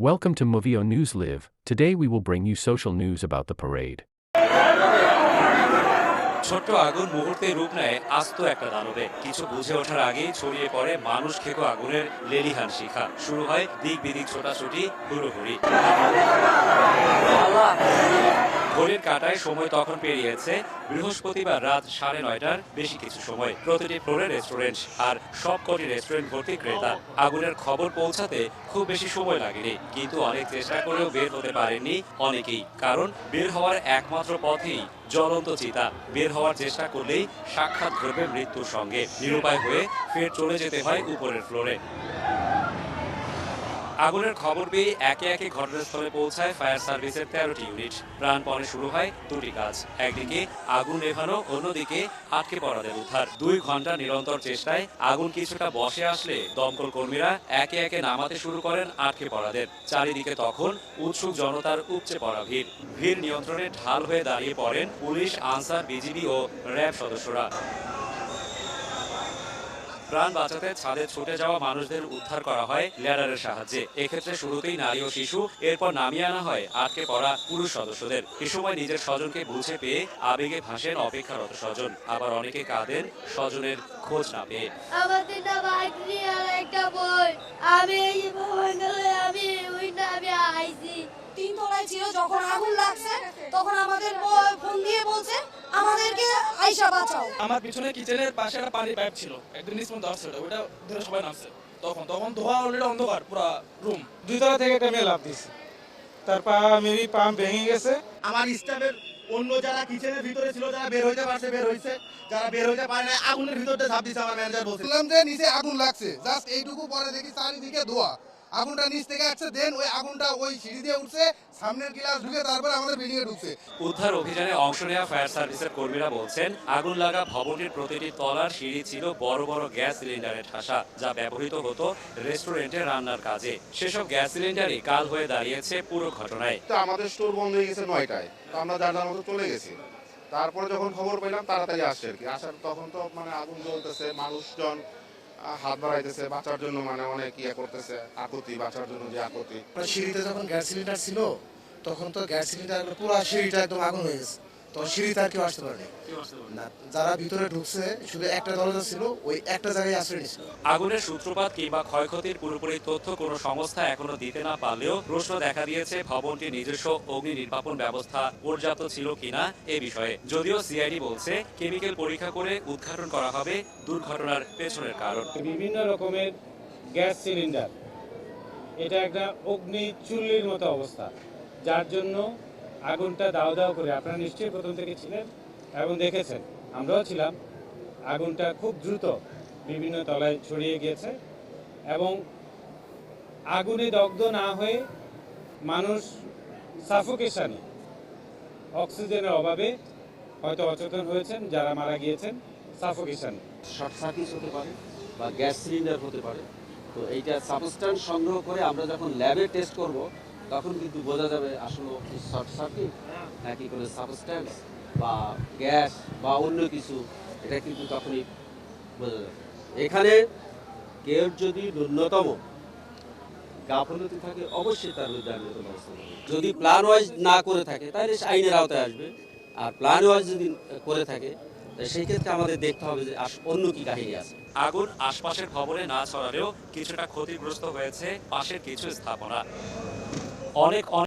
Welcome to Movio News Live. Today we will bring you social news about the parade. ছোট্ট আগুন মুহূর্তে রূপ নেয় আস্ত একটা দানবে। কিছু বুঝে ওঠার আগেই ছড়িয়ে পড়ে মানুষ খেকো আগুনের লেলিহান শিখা। শুরু হয় দিক বিদিক ছোটাছুটি, হুড়োহুড়ি। ঘড়ির কাঁটায় সময় তখন পেরিয়েছে বৃহস্পতিবার রাত 9:30টার বেশি কিছু সময়। প্রতিটি ফ্লোরে রেস্টুরেন্ট, আর সবকটি রেস্টুরেন্ট ভর্তি ক্রেতা। আগুনের খবর পৌঁছাতে খুব বেশি সময় লাগেনি, কিন্তু অনেক চেষ্টা করেও বের হতে পারেননি অনেকেই। কারণ বের হওয়ার একমাত্র পথেই জ্বলন্ত চিতা। বের হওয়ার চেষ্টা করলেই সাক্ষাৎ ঘটবে মৃত্যুর সঙ্গে। নিরুপায় হয়ে ফের চলে যেতে হয় উপরের ফ্লোরে। আগুনের খবর পেয়ে একে একে ঘটনাস্থলে পৌঁছায় ফায়ার সার্ভিসের 13টি ইউনিট। প্রাণপণে শুরু হয় দুটি কাজ। একদিকে আগুন নেভানো, অন্যদিকে আটকে পড়াদের উদ্ধার। 2 ঘন্টা নিরন্তর চেষ্টায় আগুন কিছুটা বসে আসলে দমকল কর্মীরা একে একে নামাতে শুরু করেন আটকে পড়াদের। চারিদিকে তখন উৎসুক জনতার উপচে পড়া ভিড়। ভিড় নিয়ন্ত্রণে ঢাল হয়ে দাঁড়িয়ে পড়েন পুলিশ, আনসার, বিজিবি ও র্যাব সদস্যরা। প্রাণ বাঁচাতে ছাদে ছুটে যাওয়া মানুষদের উদ্ধার করা হয় ল্যাডারের সাহায্যে। এক্ষেত্রে শুরুতেই নারী ও শিশু, এরপর নামিয়ে আনা হয় আটকে পড়া পুরুষ সদস্যদের। এ সময় নিজের স্বজনকে বুঝে পেয়ে আবেগে ভাসেন অপেক্ষারত স্বজন। আবার অনেকে কাঁদেন স্বজনের খোঁজ না পেয়ে। আমাদের না বাগনি আর একটা বই, আমি এই আমি ওই না আমি আইছি। 3 তলায় ছিল, যখন আগুন লাগছে তখন আমাদের ফোন দিয়ে বলছে আমাদেরকে আইসা বাঁচাও। আমার পিছনে কিচেনের পাশে একটা পানির পাইপ ছিল, একদম নিচ পর্যন্ত আসছে, ওটা ধরে সবাই নামছে। তখন ধোয়া অলরেডি অন্ধকার পুরো রুম। 2 তলা থেকে একটা মেয়ে লাফ দিছে, তারপর মেবি পাম্প ভেঙে গেছে। আমার স্টাফের অন্য যারা কিচেনের ভিতরে ছিল, যারা বের হইতে পারছে বের হইছে, যারা বের হইতে পারে না আগুনের ভিতরে ঝাঁপ দিছে। আমার ম্যানেজার বলছিলাম যে নিচে আগুন লাগছে, জাস্ট এইটুকু পরে দেখি চারিদিকে ধোয়া। আগুনটা নিচ থেকে আসছে, দেন ওই আগুনটা ওই সিঁড়ি দিয়ে উঠছে, সামনের ক্লাস ঢুকে তারপর আমাদের বিল্ডিং এ ঢুকছে। উদ্ধার অভিযানে অংশ নেওয়া ফায়ার সার্ভিসের কর্মীরা বলছেন, আগুন লাগা ভবনটির প্রতিটি তলার সিঁড়ি ছিল বড় বড় গ্যাস সিলিন্ডারের ঠাসা, যা ব্যবহৃত হতো রেস্টুরেন্টে রান্নার কাজে। সেসব গ্যাস সিলিন্ডারই কাল হয়ে দাঁড়িয়েছে পুরো ঘটনায়। তো আমাদের স্টোর বন্ধ হয়ে গেছে 9টায়, তো আমরা যার যার মতো চলে গেছি। তারপরে যখন খবর পেলাম তাড়াতাড়ি আসছে আর কি। আসার তখন তো মানে আগুন জ্বলতেছে, মানুষজন হাত বাড়াইতেছে বাঁচার জন্য, মানে অনেক ইয়ে করতেছে, আকুতি বাঁচার জন্য যে আকুতি। সিঁড়িতে যখন গ্যাস সিলিন্ডার ছিল তখন তো গ্যাস সিলিন্ডার পুরো সিঁড়িটা একদম আগুন হয়ে গেছে। তো সিঁড়িতে আর কেউ আসতে পারেনি না, যারা ভিতরে ঢুকছে শুধু একটা দরজা ছিল, ওই একটা জায়গায় আশ্রয় নিয়েছিল। আগুনের সূত্রপাত কিংবা ক্ষয়ক্ষতির পুরোপুরি তথ্য কোনো সংস্থা এখনো দিতে না পারলেও প্রশ্ন দেখা দিয়েছে ভবনটির নিজস্ব অগ্নি নির্বাপন ব্যবস্থা পর্যাপ্ত ছিল কিনা এ বিষয়ে। যদিও সিআইডি বলছে কেমিক্যাল পরীক্ষা করে উদ্ঘাটন করা হবে দুর্ঘটনার পেছনের কারণ। বিভিন্ন রকমের গ্যাস সিলিন্ডার, এটা একটা অগ্নি চুল্লির মতো অবস্থা, যার জন্য আগুনটা দাও দাও করে, আপনারা নিশ্চয়ই প্রথম থেকে ছিলেন এবং দেখেছেন, আমরাও ছিলাম, আগুনটা খুব দ্রুত বিভিন্ন তলায় ছড়িয়ে গিয়েছে এবং আগুনে দগ্ধ না হয়ে মানুষ সাফোকেশনে, অক্সিজেনের অভাবে হয়তো অচেতন হয়েছেন, যারা মারা গিয়েছেন সাফোকেশনে। শর্ট সার্কিট হতে পারে বা গ্যাস সিলিন্ডার হতে পারে। তো এইটা সাবস্ট্যান্স সংগ্রহ করে আমরা যখন ল্যাবে টেস্ট করব তখন কিন্তু বোঝা যাবে আসলে শর্ট সার্কিট নাকি কোনো সাবস্ট্যান্স বা গ্যাস বা অন্য কিছু, এটা কিন্তু তখনই বোঝা যাবে। এখানে কেউ যদি ন্যূনতম গাফলতি থাকে অবশ্যই তার বিরুদ্ধে আইনগত ব্যবস্থা নেবে। যদি প্ল্যান ওয়াইজ না করে থাকে তাহলে আইনের আওতায় আসবে, আর প্ল্যান ওয়াইজ যদি করে থাকে সেই ক্ষেত্রে আমাদের দেখতে হবে যে অন্য কি কাহিনী আছে। আগুন আশপাশের ভবনে না ছড়ালেও কিছুটা ক্ষতিগ্রস্ত হয়েছে পাশের কিছু স্থাপনা। অনেক